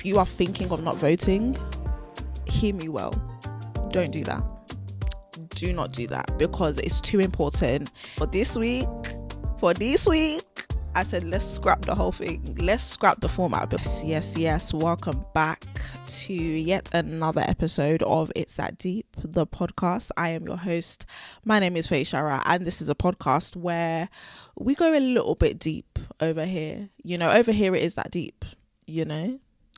you are thinking of not voting, hear me well. Don't do that. Do not do that, because it's too important. For this week, I said, let's scrap the whole thing. Let's scrap the format. Yes. Welcome back to yet another episode of It's That Deep, the podcast. I am your host. My name is Faye Shara, and this is a podcast where we go a little bit deep over here. Over here it is that deep,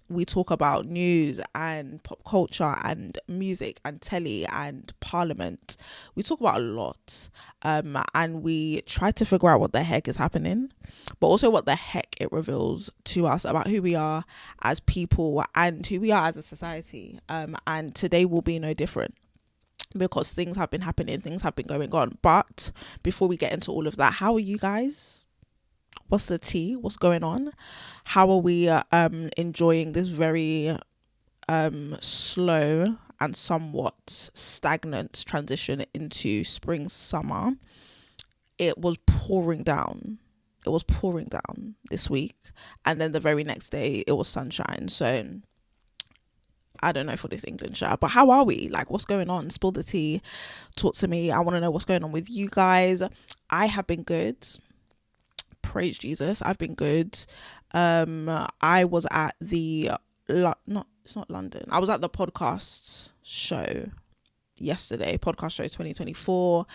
We talk about news and pop culture and music and telly and parliament. We talk about a lot, and we try to figure out what the heck is happening, but also what the heck it reveals to us about who we are as people and who we are as a society. And today will be no different, because things have been happening, things have been going on. But before we get into all of that, how are you guys? What's the tea? What's going on? How are we enjoying this very slow and somewhat stagnant transition into spring, summer? It was pouring down. This week. And then the very next day, it was sunshine. So I don't know for this England show, but how are we? Like, what's going on? Spill the tea. Talk to me. I want to know what's going on with you guys. I have been good. Praise Jesus, I've been good. I was at the it's not London. I was at the podcast show yesterday, podcast show 2024,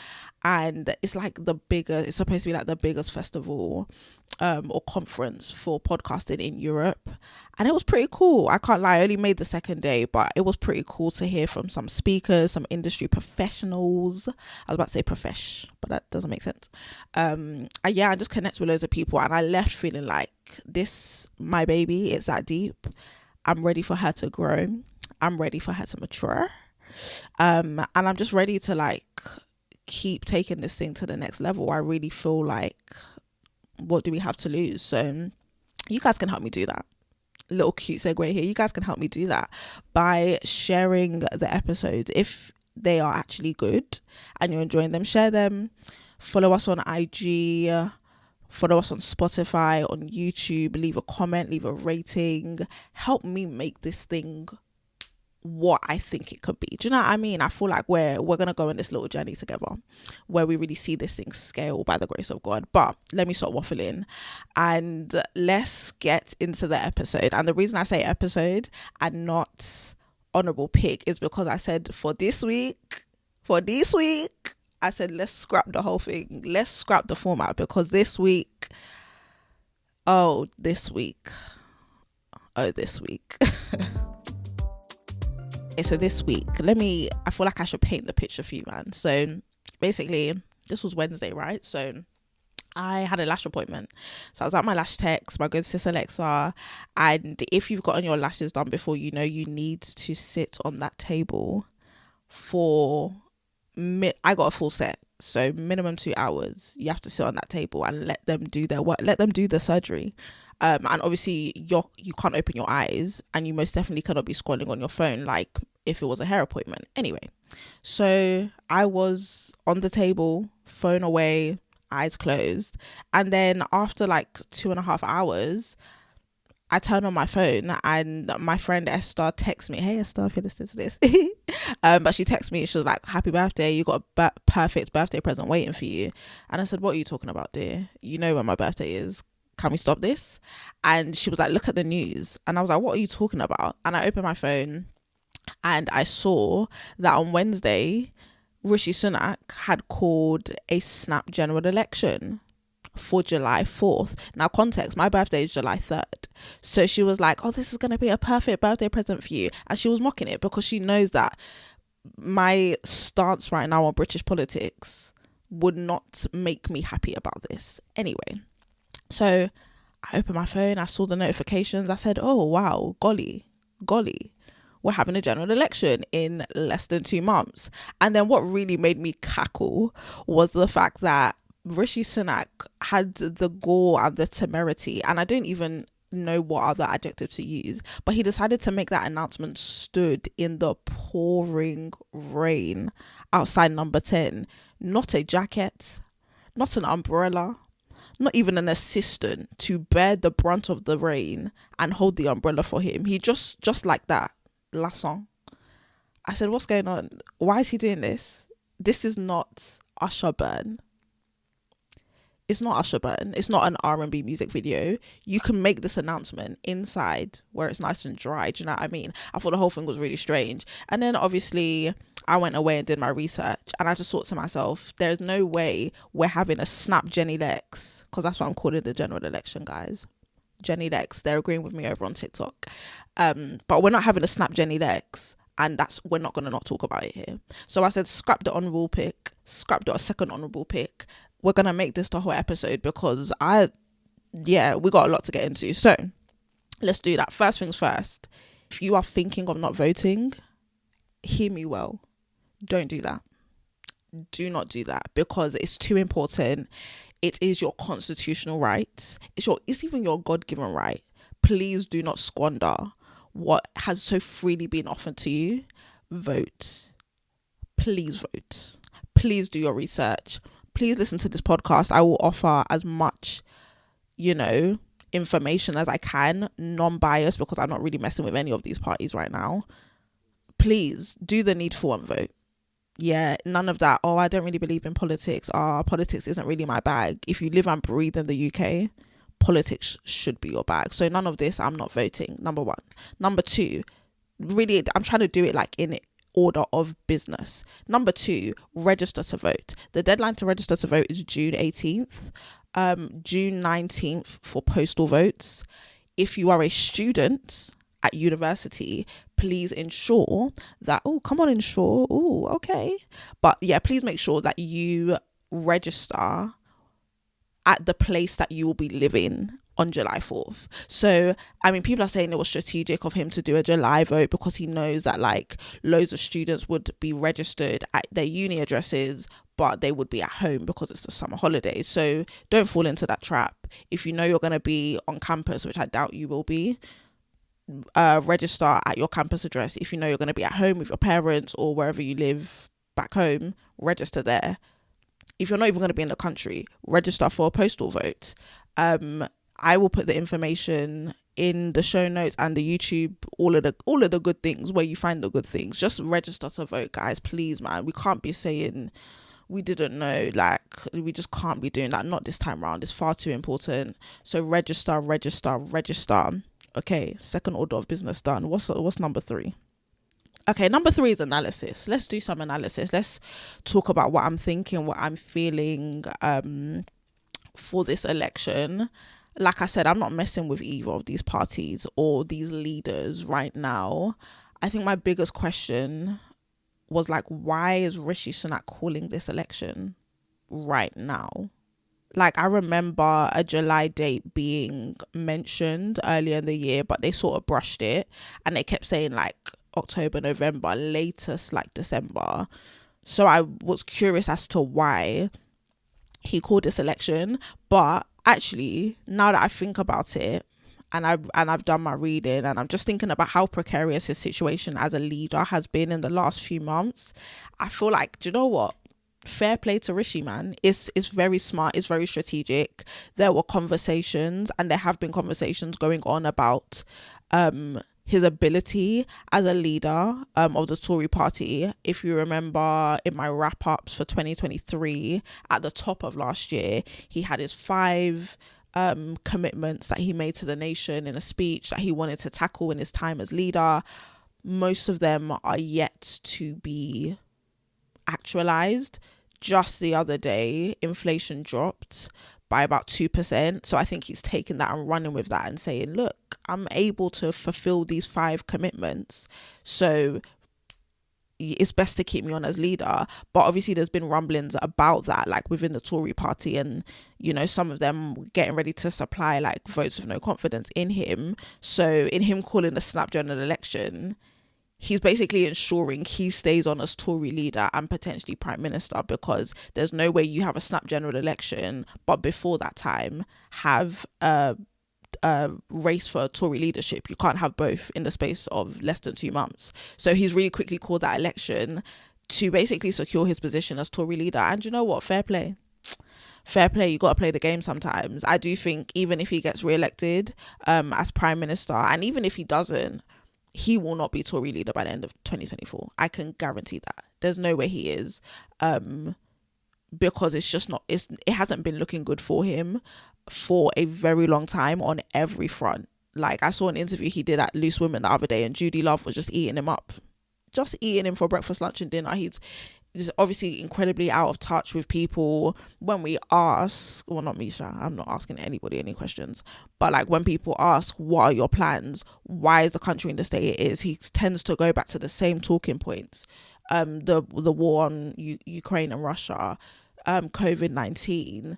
and it's supposed to be like the biggest festival or conference for podcasting in Europe, and it was pretty cool. I can't lie, I only made the second day, but it was pretty cool to hear from some speakers, some industry professionals. I was about to say profesh, but that doesn't make sense. I just connected with loads of people, and I left feeling like this, my baby, it's that deep. I'm ready for her to grow. I'm ready for her to mature. And I'm just ready to keep taking this thing to the next level. I really feel like, what do we have to lose? So you guys can help me do that. Little cute segue here. You guys can help me do that by sharing the episodes. If they are actually good and you're enjoying them, share them. Follow us on IG, follow us on Spotify, on YouTube, leave a comment, leave a rating. Help me make this thing what I think it could be. Do you know what I mean? I feel like we're gonna go on this little journey together where we really see this thing scale by the grace of God. But let me stop waffling and let's get into the episode. And the reason I say episode and not honorable pick is because I said for this week, I said let's scrap the whole thing. Let's scrap the format, because this week. So this week, I feel like I should paint the picture for you, man. So basically, this was Wednesday, right? So I had a lash appointment. So I was at my lash tech's, my good sis Alexa. And if you've gotten your lashes done before, you need to sit on that table for, I got a full set. So minimum 2 hours, you have to sit on that table and let them do their work, let them do the surgery. And obviously you can't open your eyes, and you most definitely cannot be scrolling on your phone like if it was a hair appointment. Anyway, so I was on the table, phone away, eyes closed, and then after 2.5 hours, I turned on my phone and my friend Esther texts me. Hey Esther, if you're listening to this. But she texted me, she was like, happy birthday, you got a perfect birthday present waiting for you. And I said, what are you talking about, dear? You know when my birthday is. Can we stop this? And she was like, look at the news. And I was like, what are you talking about? And I opened my phone and I saw that on Wednesday, Rishi Sunak had called a snap general election for July 4th. Now, context, my birthday is July 3rd. So she was like, oh, this is going to be a perfect birthday present for you. And she was mocking it because she knows that my stance right now on British politics would not make me happy about this. Anyway. So I opened my phone, I saw the notifications, I said, oh wow, golly, we're having a general election in less than 2 months. And then what really made me cackle was the fact that Rishi Sunak had the gall and the temerity, and I don't even know what other adjective to use, but he decided to make that announcement stood in the pouring rain outside number 10. Not a jacket, not an umbrella, not even an assistant to bear the brunt of the rain and hold the umbrella for him. He just like that, Lasson. I said, what's going on? Why is he doing this? This is not Usher Burn. It's not Usher Burn. It's not an R&B music video. You can make this announcement inside where it's nice and dry. Do you know what I mean? I thought the whole thing was really strange. And then obviously I went away and did my research, and I just thought to myself, there's no way we're having a snap Genny lecs, because that's what I'm calling the general election, guys. Genny lecs. They're agreeing with me over on TikTok. But we're not having a snap Genny lecs, and we're not going to not talk about it here. So I said, scrap the honourable pick, scrap the second honourable pick. We're going to make this the whole episode because we got a lot to get into. So let's do that. First things first, if you are thinking of not voting, hear me well. Don't do that. Do not do that, because it's too important. It is your constitutional right. It's even your God-given right. Please do not squander what has so freely been offered to you. Vote. Please vote. Please do your research. Please listen to this podcast. I will offer as much, information as I can, non-biased, because I'm not really messing with any of these parties right now. Please do the needful and vote. Yeah, none of that. Oh, I don't really believe in politics. Politics isn't really my bag. If you live and breathe in the UK, politics should be your bag. So none of this, I'm not voting. Number one. Number two, really, I'm trying to do it like in order of business. Number two, register to vote. The deadline to register to vote is June 18th, June 19th for postal votes. If you are a student at university, please ensure that, but yeah, please make sure that you register at the place that you will be living on July 4th. So, I mean, people are saying it was strategic of him to do a July vote because he knows that like loads of students would be registered at their uni addresses, but they would be at home because it's the summer holidays. So don't fall into that trap. If you know you're going to be on campus, which I doubt you will be, register at your campus address. If you know you're going to be at home with your parents or wherever you live back home, register there. If you're not even going to be in the country, register for a postal vote. I will put the information in the show notes and the YouTube, all of the good things where you find the good things. Just register to vote, guys, please, man. We can't be saying we didn't know. Like, we just can't be doing that. Not this time around. It's far too important. So register. Okay, second order of business done. What's number three? Okay, number three is analysis. Let's do some analysis. Let's talk about what I'm thinking, what I'm feeling for this election. Like I said, I'm not messing with either of these parties or these leaders right now. I think my biggest question was like, why is Rishi Sunak calling this election right now? Like, I remember a July date being mentioned earlier in the year, but they sort of brushed it and they kept saying like October, November, latest like December. So I was curious as to why he called this election. But actually, now that I think about it and I've done my reading and I'm just thinking about how precarious his situation as a leader has been in the last few months, I feel like, do you know what? Fair play to Rishi, man. It's very smart. It's very strategic. There were conversations and there have been conversations going on about his ability as a leader of the Tory party. If you remember in my wrap ups for 2023, at the top of last year, he had his 5 commitments that he made to the nation in a speech that he wanted to tackle in his time as leader. Most of them are yet to be actualized. Just the other day, inflation dropped by about 2%. So I think he's taking that and running with that and saying, look, I'm able to fulfill these 5 commitments. So it's best to keep me on as leader. But obviously there's been rumblings about that, like within the Tory party, and some of them getting ready to supply like votes of no confidence in him. So in him calling a snap general election, he's basically ensuring he stays on as Tory leader and potentially prime minister, because there's no way you have a snap general election but before that time have a race for Tory leadership. You can't have both in the space of less than 2 months. So he's really quickly called that election to basically secure his position as Tory leader. And you know what? Fair play. fair play, you got to play the game sometimes. I do think even if he gets re-elected as prime minister, and even if he doesn't, he will not be Tory leader by the end of 2024. I can guarantee that. There's no way he is, because it's just not, it hasn't been looking good for him for a very long time on every front. Like, I saw an interview he did at Loose Women the other day, and Judy Love was just eating him up, just eating him for breakfast, lunch and dinner. He's just obviously incredibly out of touch with people. When we ask, well, not me, I'm not asking anybody any questions, but like when people ask, what are your plans, why is the country in the state it is, he tends to go back to the same talking points. The war on Ukraine and Russia, COVID-19,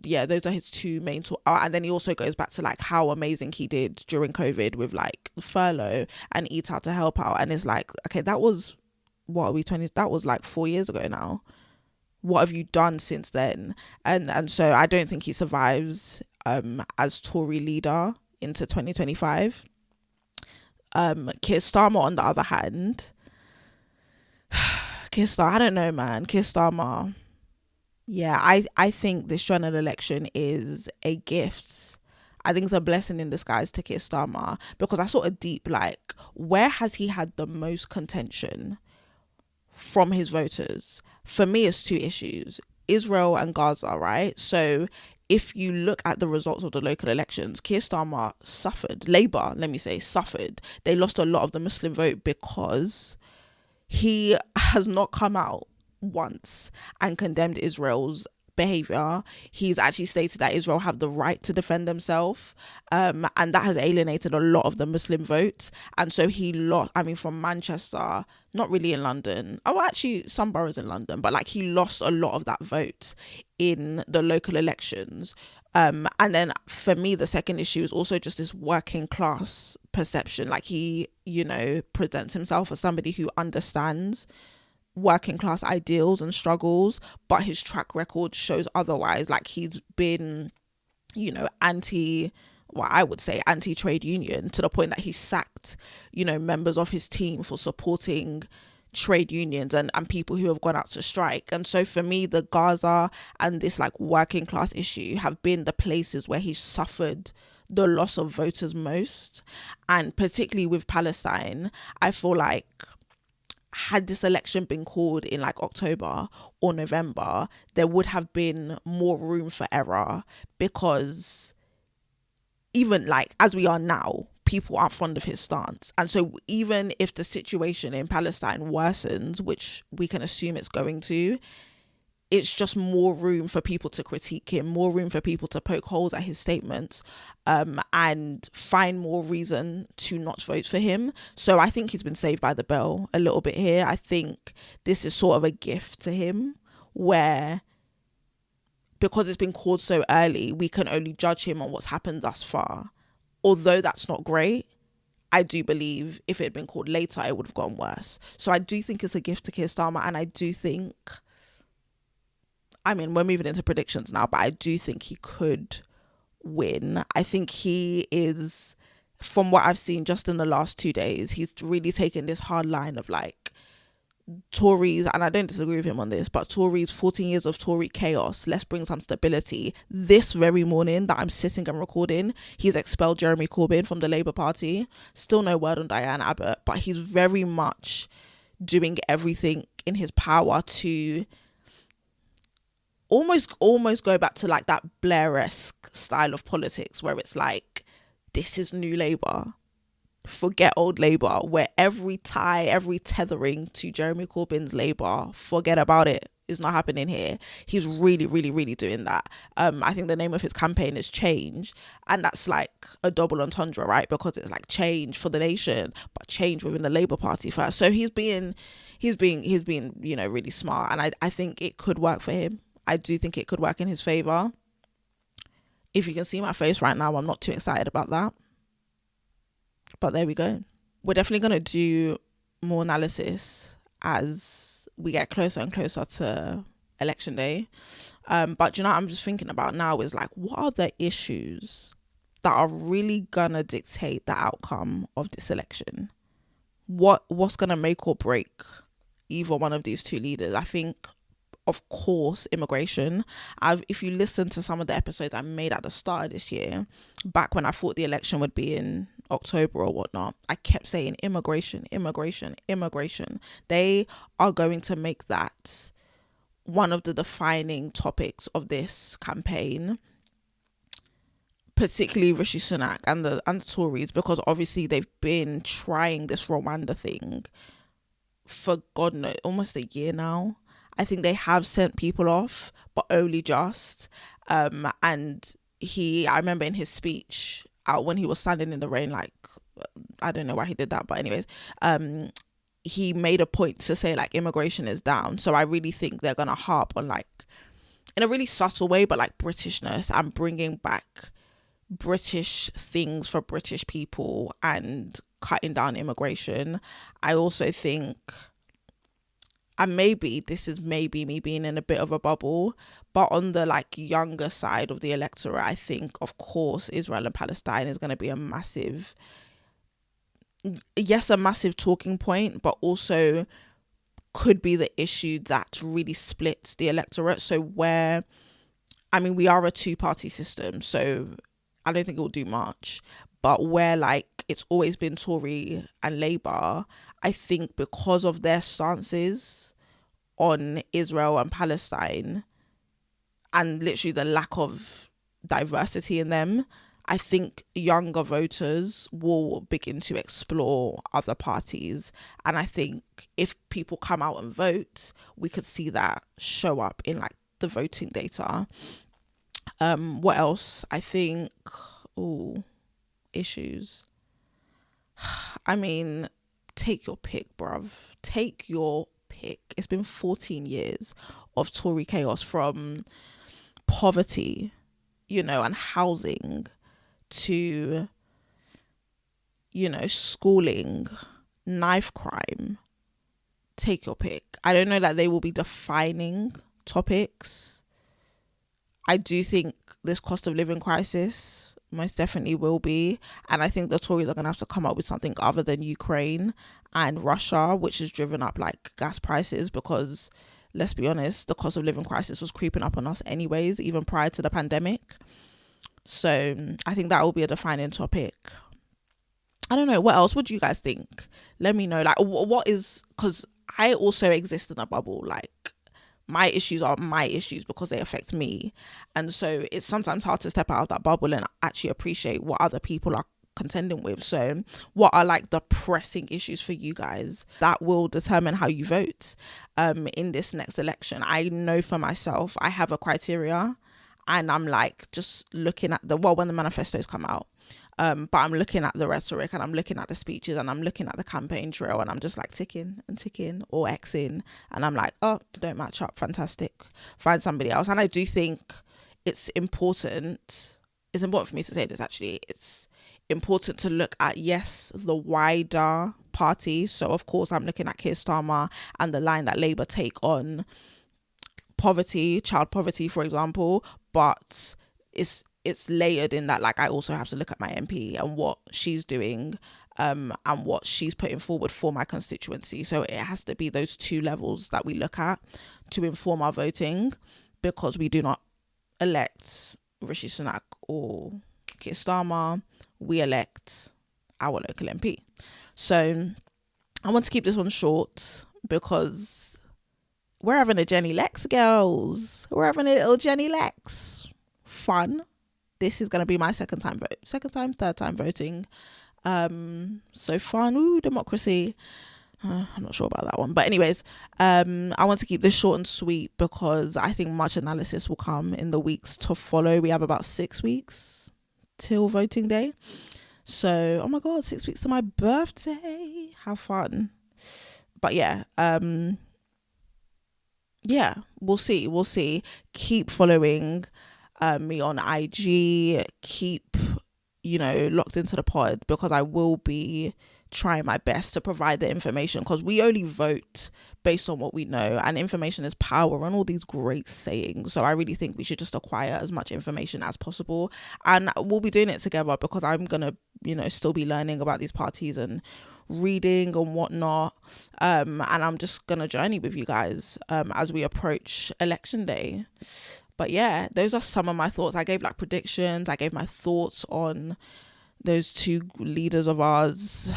yeah, those are his two main and then he also goes back to like how amazing he did during COVID with like furlough and Eat Out to Help Out. And it's like, okay, that was, what are we, 20, that was like 4 years ago now. What have you done since then? And so I don't think he survives as Tory leader into 2025. Keir Starmer, on the other hand, I don't know, man. Keir Starmer, yeah, I think this general election is a gift. I think it's a blessing in disguise to Keir Starmer, because I sort of deep, like, where has he had the most contention from his voters? For me, it's two issues: Israel and Gaza, right? So if you look at the results of the local elections, Keir Starmer suffered. Labour, let me say, suffered. They lost a lot of the Muslim vote because he has not come out once and condemned Israel's behavior. He's actually stated that Israel have the right to defend themselves, and that has alienated a lot of the Muslim votes. And so he lost, I mean, from Manchester, not really in London, oh, actually some boroughs in London, but like he lost a lot of that vote in the local elections. And then for me, the second issue is also just this working class perception. Like, he, you know, presents himself as somebody who understands working class ideals and struggles, but his track record shows otherwise. Like, he's been, you know, anti-trade union, to the point that he sacked, you know, members of his team for supporting trade unions and people who have gone out to strike. And so for me, the Gaza and this like working class issue have been the places where he suffered the loss of voters most. And particularly with Palestine, I feel like had this election been called in like October or November, there would have been more room for error, because even like as we are now, people aren't fond of his stance. And so even if the situation in Palestine worsens, which we can assume it's going to, it's just more room for people to critique him, more room for people to poke holes at his statements, and find more reason to not vote for him. So I think he's been saved by the bell a little bit here. I think this is sort of a gift to him, where because it's been called so early, we can only judge him on what's happened thus far. Although that's not great, I do believe if it had been called later, it would have gone worse. So I do think it's a gift to Keir Starmer, and I do think, I mean, we're moving into predictions now, but I do think he could win. I think he is, from what I've seen just in the last 2 days, he's really taken this hard line of like, Tories, and I don't disagree with him on this, but Tories, 14 years of Tory chaos, let's bring some stability. This very morning that I'm sitting and recording, he's expelled Jeremy Corbyn from the Labour Party. Still no word on Diane Abbott, but he's very much doing everything in his power to almost go back to like that Blair-esque style of politics, where it's like, this is new Labour, forget old Labour, where every tie, every tethering to Jeremy Corbyn's Labour, forget about it. It's not happening here. He's really, really, really doing that. I think the name of his campaign is Change, and that's like a double entendre, right? Because it's like change for the nation, but change within the Labour Party first. So he's being, you know, really smart, and I think it could work for him. I do think it could work in his favour. If you can see my face right now, I'm not too excited about that. But there we go. We're definitely going to do more analysis as we get closer and closer to election day. But you know what I'm just thinking about now is like, what are the issues that are really going to dictate the outcome of this election? What's going to make or break either one of these two leaders? I think of course, immigration. If you listen to some of the episodes I made at the start of this year, back when I thought the election would be in October or whatnot, I kept saying immigration, immigration, immigration. They are going to make that one of the defining topics of this campaign, particularly Rishi Sunak and the Tories, because obviously they've been trying this Rwanda thing for God knows almost a year now. I think they have sent people off, but only just. And I remember in his speech out when he was standing in the rain, like, I don't know why he did that, but anyways, he made a point to say like immigration is down. So I really think they're gonna harp on, like, in a really subtle way, but like Britishness and bringing back British things for British people and cutting down immigration. I also think, and maybe this is maybe me being in a bit of a bubble, but on the like younger side of the electorate, I think of course Israel and Palestine is going to be a massive talking point, but also could be the issue that really splits the electorate. So where, I mean, we are a two-party system, so I don't think it will do much, but where like it's always been Tory and Labour, I think because of their stances on Israel and Palestine and literally the lack of diversity in them, I think younger voters will begin to explore other parties. And I think if people come out and vote, we could see that show up in like the voting data. What else? I think, issues. I mean, take your pick, bruv. Take your pick. It's been 14 years of Tory chaos, from poverty, and housing to, schooling, knife crime. Take your pick. I don't know that they will be defining topics. I do think this cost of living crisis most definitely will be. And I think the Tories are going to have to come up with something other than Ukraine and Russia, which has driven up like gas prices, because let's be honest, the cost of living crisis was creeping up on us anyways, even prior to the pandemic. So I think that will be a defining topic. I don't know. What else would you guys think? Let me know. Like, what is, because I also exist in a bubble. Like, my issues are my issues because they affect me. And so it's sometimes hard to step out of that bubble and actually appreciate what other people are contending with. So what are like the pressing issues for you guys? That will determine how you vote in this next election. I know for myself, I have a criteria, and I'm like just looking at when the manifestos come out. But I'm looking at the rhetoric, and I'm looking at the speeches, and I'm looking at the campaign trail, and I'm just like ticking and ticking or Xing, and I'm like, oh, don't match up, fantastic, find somebody else. And I do think it's important for me to say this, actually. It's important to look at, yes, the wider party. So of course I'm looking at Keir Starmer and the line that Labour take on poverty, child poverty, for example, but it's layered in that, like, I also have to look at my MP and what she's doing and what she's putting forward for my constituency. So it has to be those two levels that we look at to inform our voting, because we do not elect Rishi Sunak or Keir Starmer, we elect our local MP. So I want to keep this one short because we're having a Genny Lex, girls. We're having a little Genny Lex. Fun. This is going to be my third time voting. So fun. Ooh, democracy. I'm not sure about that one. But anyways, I want to keep this short and sweet because I think much analysis will come in the weeks to follow. We have about 6 weeks till voting day. So, oh my God, 6 weeks to my birthday. How fun. But yeah, we'll see. Keep following me on IG. Keep, locked into the pod, because I will be trying my best to provide the information, because we only vote based on what we know, and information is power and all these great sayings. So I really think we should just acquire as much information as possible, and we'll be doing it together, because I'm gonna, you know, still be learning about these parties and reading and whatnot, and I'm just gonna journey with you guys as we approach election day. But yeah, those are some of my thoughts. I gave like predictions, I gave my thoughts on those two leaders of ours.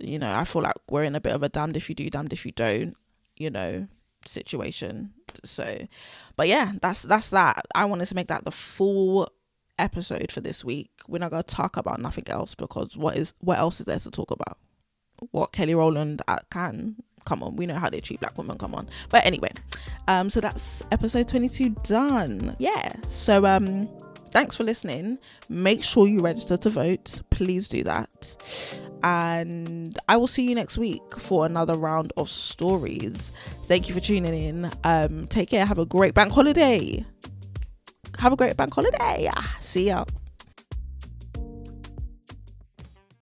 You know, I feel like we're in a bit of a damned if you do, damned if you don't, you know, situation. So, but yeah, that's that. I wanted to make that the full episode for this week. We're not gonna talk about nothing else, because what else is there to talk about? What Kelly Rowland can, come on, we know how they treat black women, come on. But anyway, so that's episode 22 done. Yeah, so thanks for listening. Make sure you register to vote, please do that, and I will see you next week for another round of stories. Thank you for tuning in. Take care, have a great bank holiday. See ya.